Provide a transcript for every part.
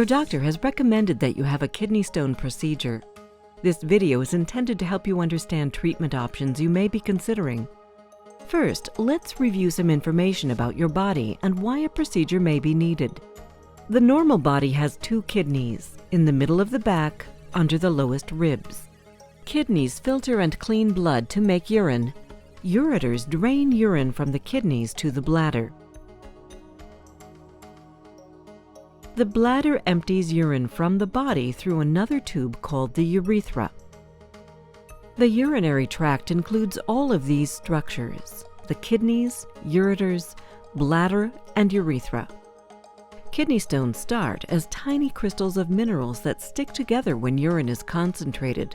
Your doctor has recommended that you have a kidney stone procedure. This video is intended to help you understand treatment options you may be considering. First, let's review some information about your body and why a procedure may be needed. The normal body has 2 kidneys, in the middle of the back, under the lowest ribs. Kidneys filter and clean blood to make urine. Ureters drain urine from the kidneys to the bladder. The bladder empties urine from the body through another tube called the urethra. The urinary tract includes all of these structures: the kidneys, ureters, bladder, and urethra. Kidney stones start as tiny crystals of minerals that stick together when urine is concentrated.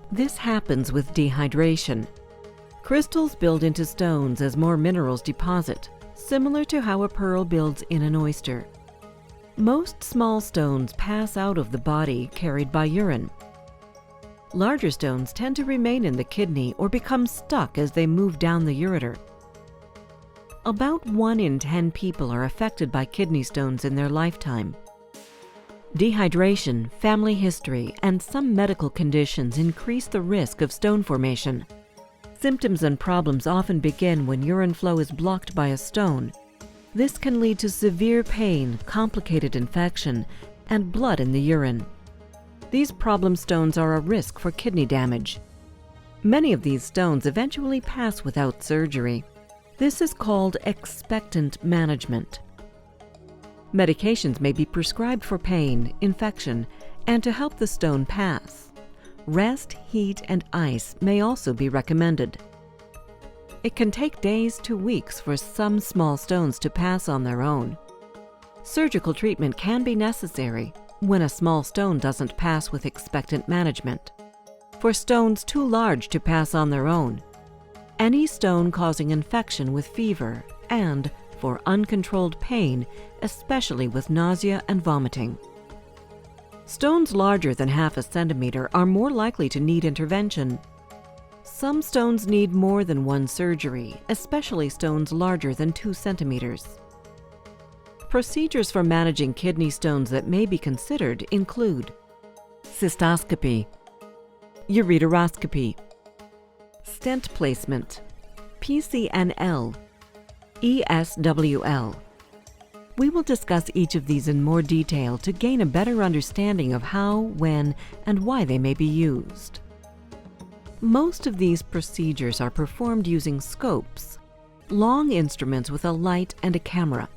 This happens with dehydration. Crystals build into stones as more minerals deposit, similar to how a pearl builds in an oyster. Most small stones pass out of the body carried by urine. Larger stones tend to remain in the kidney or become stuck as they move down the ureter. About 1 in 10 people are affected by kidney stones in their lifetime. Dehydration, family history, and some medical conditions increase the risk of stone formation. Symptoms and problems often begin when urine flow is blocked by a stone. This can lead to severe pain, complicated infection, and blood in the urine. These problem stones are a risk for kidney damage. Many of these stones eventually pass without surgery. This is called expectant management. Medications may be prescribed for pain, infection, and to help the stone pass. Rest, heat, and ice may also be recommended. It can take days to weeks for some small stones to pass on their own. Surgical treatment can be necessary when a small stone doesn't pass with expectant management. For stones too large to pass on their own, any stone causing infection with fever, and for uncontrolled pain, especially with nausea and vomiting. Stones larger than ½ centimeter are more likely to need intervention. Some stones need more than 1 surgery, especially stones larger than 2 centimeters. Procedures for managing kidney stones that may be considered include cystoscopy, ureteroscopy, stent placement, PCNL, ESWL. We will discuss each of these in more detail to gain a better understanding of how, when, and why they may be used. Most of these procedures are performed using scopes, long instruments with a light and a camera.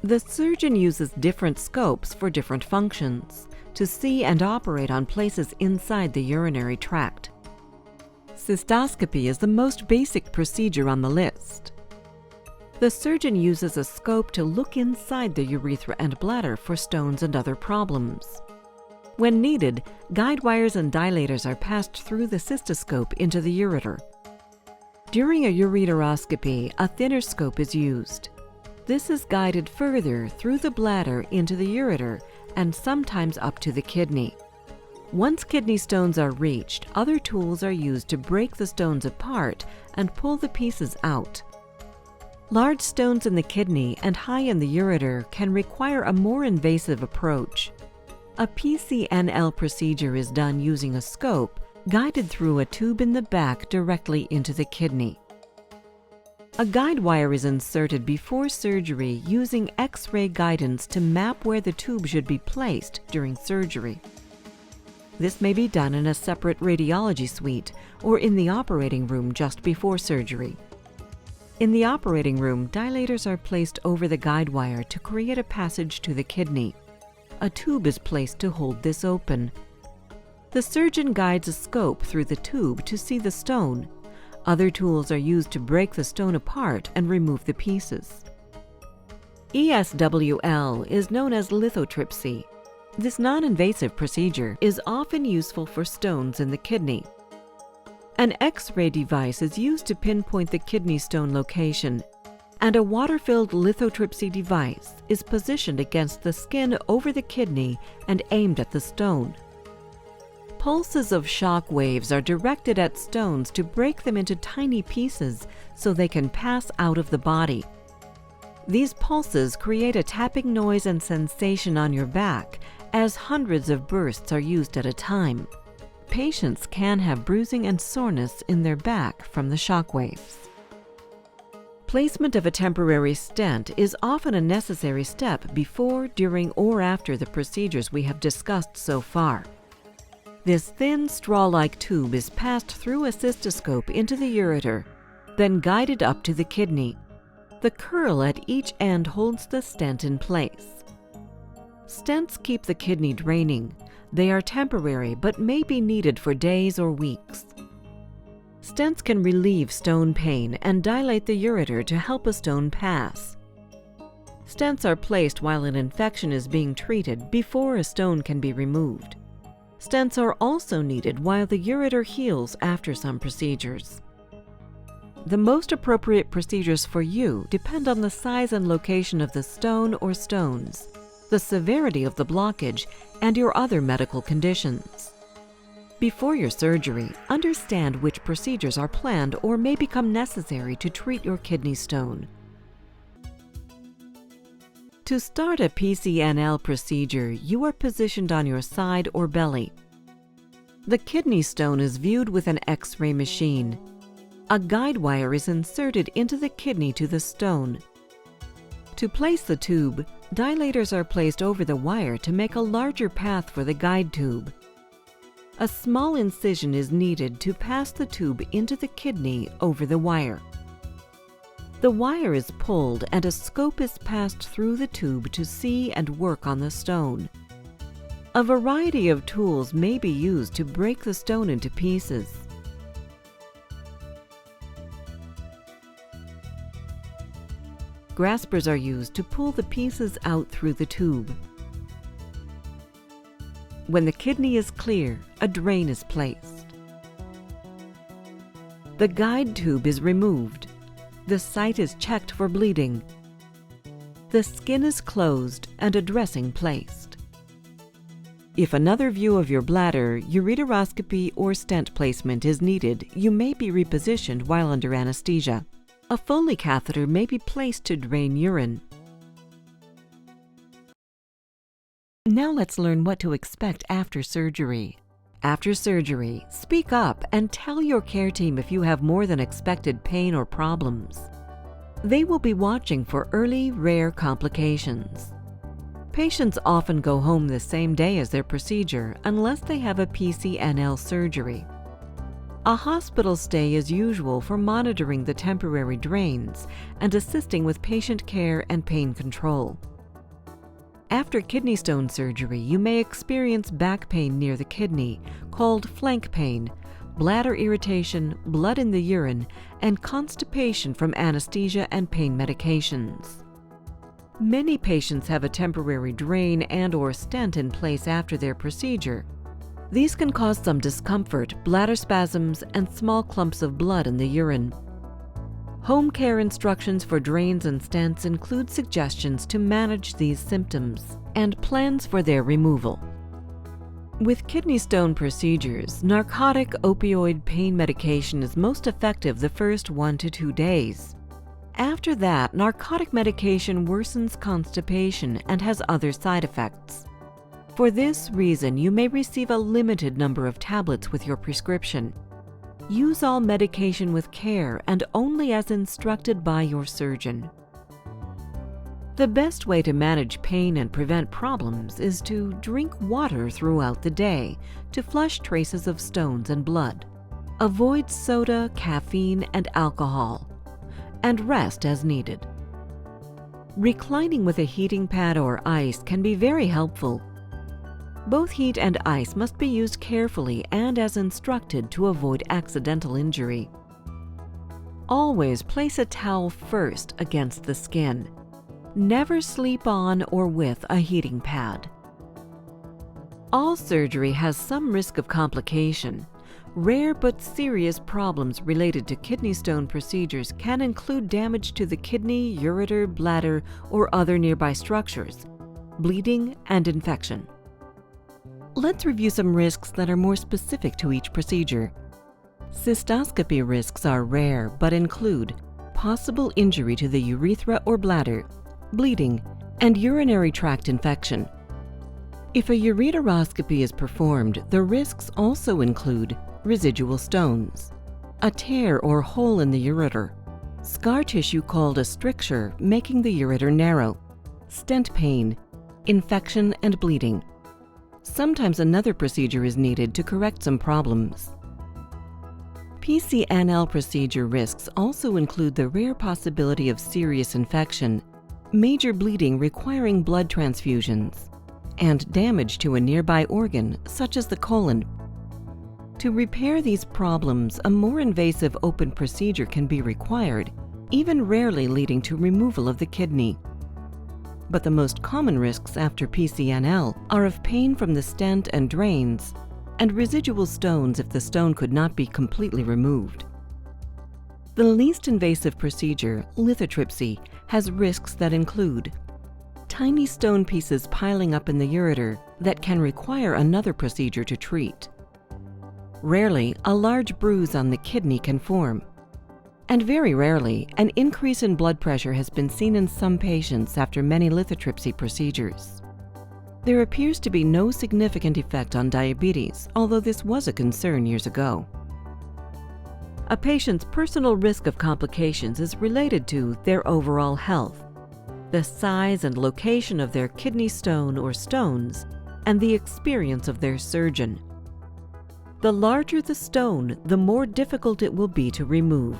The surgeon uses different scopes for different functions to see and operate on places inside the urinary tract. Cystoscopy is the most basic procedure on the list. The surgeon uses a scope to look inside the urethra and bladder for stones and other problems. When needed, guide wires and dilators are passed through the cystoscope into the ureter. During a ureteroscopy, a thinner scope is used. This is guided further through the bladder into the ureter and sometimes up to the kidney. Once kidney stones are reached, other tools are used to break the stones apart and pull the pieces out. Large stones in the kidney and high in the ureter can require a more invasive approach. A PCNL procedure is done using a scope guided through a tube in the back directly into the kidney. A guide wire is inserted before surgery using X-ray guidance to map where the tube should be placed during surgery. This may be done in a separate radiology suite or in the operating room just before surgery. In the operating room, dilators are placed over the guide wire to create a passage to the kidney. A tube is placed to hold this open. The surgeon guides a scope through the tube to see the stone. Other tools are used to break the stone apart and remove the pieces. ESWL is known as lithotripsy. This non-invasive procedure is often useful for stones in the kidney. An X-ray device is used to pinpoint the kidney stone location, and a water-filled lithotripsy device is positioned against the skin over the kidney and aimed at the stone. Pulses of shock waves are directed at stones to break them into tiny pieces so they can pass out of the body. These pulses create a tapping noise and sensation on your back as hundreds of bursts are used at a time. Patients can have bruising and soreness in their back from the shock waves. Placement of a temporary stent is often a necessary step before, during, or after the procedures we have discussed so far. This thin, straw-like tube is passed through a cystoscope into the ureter, then guided up to the kidney. The curl at each end holds the stent in place. Stents keep the kidney draining. They are temporary but may be needed for days or weeks. Stents can relieve stone pain and dilate the ureter to help a stone pass. Stents are placed while an infection is being treated before a stone can be removed. Stents are also needed while the ureter heals after some procedures. The most appropriate procedures for you depend on the size and location of the stone or stones, the severity of the blockage, and your other medical conditions. Before your surgery, understand which procedures are planned or may become necessary to treat your kidney stone. To start a PCNL procedure, you are positioned on your side or belly. The kidney stone is viewed with an X-ray machine. A guide wire is inserted into the kidney to the stone. To place the tube, dilators are placed over the wire to make a larger path for the guide tube. A small incision is needed to pass the tube into the kidney over the wire. The wire is pulled and a scope is passed through the tube to see and work on the stone. A variety of tools may be used to break the stone into pieces. Graspers are used to pull the pieces out through the tube. When the kidney is clear, a drain is placed. The guide tube is removed. The site is checked for bleeding. The skin is closed and a dressing placed. If another view of your bladder, ureteroscopy, or stent placement is needed, you may be repositioned while under anesthesia. A Foley catheter may be placed to drain urine. Now let's learn what to expect after surgery. After surgery, speak up and tell your care team if you have more than expected pain or problems. They will be watching for early, rare complications. Patients often go home the same day as their procedure unless they have a PCNL surgery. A hospital stay is usual for monitoring the temporary drains and assisting with patient care and pain control. After kidney stone surgery, you may experience back pain near the kidney, called flank pain, bladder irritation, blood in the urine, and constipation from anesthesia and pain medications. Many patients have a temporary drain and/or stent in place after their procedure. These can cause some discomfort, bladder spasms, and small clumps of blood in the urine. Home care instructions for drains and stents include suggestions to manage these symptoms and plans for their removal. With kidney stone procedures, narcotic opioid pain medication is most effective the first 1 to 2 days. After that, narcotic medication worsens constipation and has other side effects. For this reason, you may receive a limited number of tablets with your prescription. Use all medication with care and only as instructed by your surgeon. The best way to manage pain and prevent problems is to drink water throughout the day to flush traces of stones and blood. Avoid soda, caffeine, and alcohol, and rest as needed. Reclining with a heating pad or ice can be very helpful. Both heat and ice must be used carefully and as instructed to avoid accidental injury. Always place a towel first against the skin. Never sleep on or with a heating pad. All surgery has some risk of complication. Rare but serious problems related to kidney stone procedures can include damage to the kidney, ureter, bladder, or other nearby structures, bleeding, and infection. Let's review some risks that are more specific to each procedure. Cystoscopy risks are rare but include possible injury to the urethra or bladder, bleeding, and urinary tract infection. If a ureteroscopy is performed, the risks also include residual stones, a tear or hole in the ureter, scar tissue called a stricture making the ureter narrow, stent pain, infection and bleeding. Sometimes another procedure is needed to correct some problems. PCNL procedure risks also include the rare possibility of serious infection, major bleeding requiring blood transfusions, and damage to a nearby organ, such as the colon. To repair these problems, a more invasive open procedure can be required, even rarely leading to removal of the kidney. But the most common risks after PCNL are of pain from the stent and drains, and residual stones if the stone could not be completely removed. The least invasive procedure, lithotripsy, has risks that include tiny stone pieces piling up in the ureter that can require another procedure to treat. Rarely, a large bruise on the kidney can form. And very rarely, an increase in blood pressure has been seen in some patients after many lithotripsy procedures. There appears to be no significant effect on diabetes, although this was a concern years ago. A patient's personal risk of complications is related to their overall health, the size and location of their kidney stone or stones, and the experience of their surgeon. The larger the stone, the more difficult it will be to remove.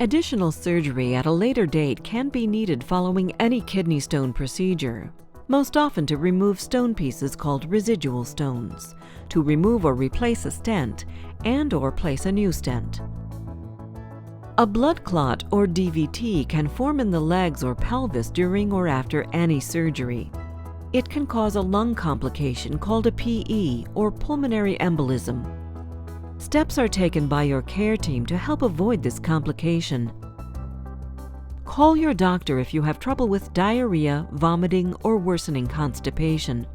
Additional surgery at a later date can be needed following any kidney stone procedure, most often to remove stone pieces called residual stones, to remove or replace a stent, and/or place a new stent. A blood clot or DVT can form in the legs or pelvis during or after any surgery. It can cause a lung complication called a PE or pulmonary embolism. Steps are taken by your care team to help avoid this complication. Call your doctor if you have trouble with diarrhea, vomiting, or worsening constipation.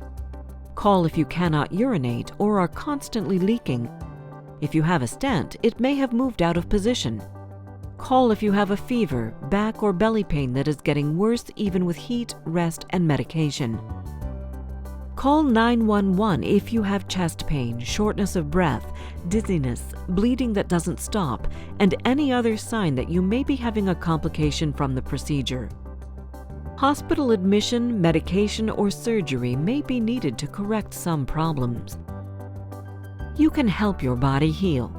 Call if you cannot urinate or are constantly leaking. If you have a stent, it may have moved out of position. Call if you have a fever, back or belly pain that is getting worse even with heat, rest, and medication. Call 911 if you have chest pain, shortness of breath, dizziness, bleeding that doesn't stop, and any other sign that you may be having a complication from the procedure. Hospital admission, medication, or surgery may be needed to correct some problems. You can help your body heal.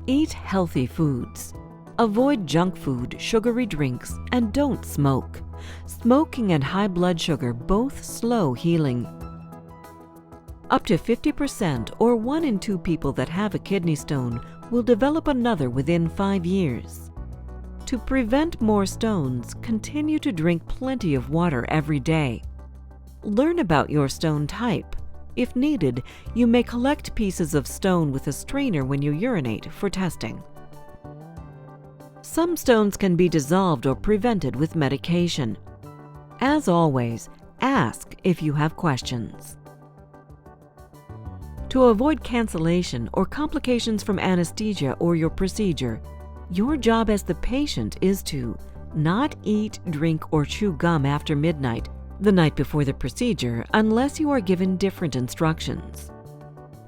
Eat healthy foods. Avoid junk food, sugary drinks, and don't smoke. Smoking and high blood sugar both slow healing. Up to 50% or 1 in 2 people that have a kidney stone will develop another within 5 years. To prevent more stones, continue to drink plenty of water every day. Learn about your stone type. If needed, you may collect pieces of stone with a strainer when you urinate for testing. Some stones can be dissolved or prevented with medication. As always, ask if you have questions. To avoid cancellation or complications from anesthesia or your procedure, your job as the patient is to not eat, drink, or chew gum after midnight, the night before the procedure, unless you are given different instructions.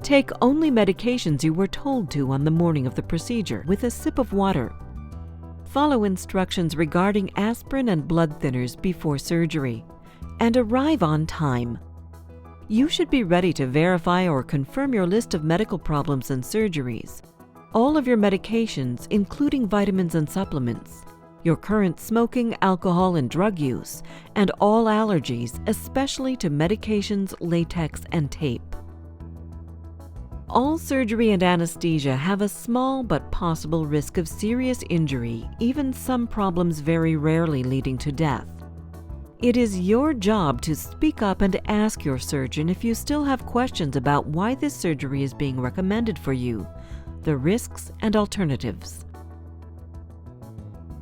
Take only medications you were told to on the morning of the procedure with a sip of water. Follow instructions regarding aspirin and blood thinners before surgery, and arrive on time. You should be ready to verify or confirm your list of medical problems and surgeries, all of your medications, including vitamins and supplements, your current smoking, alcohol, and drug use, and all allergies, especially to medications, latex, and tape. All surgery and anesthesia have a small but possible risk of serious injury, even some problems very rarely leading to death. It is your job to speak up and ask your surgeon if you still have questions about why this surgery is being recommended for you, the risks and alternatives.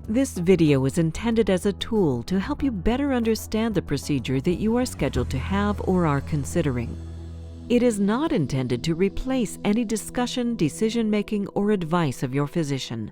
This video is intended as a tool to help you better understand the procedure that you are scheduled to have or are considering. It is not intended to replace any discussion, decision-making, or advice of your physician.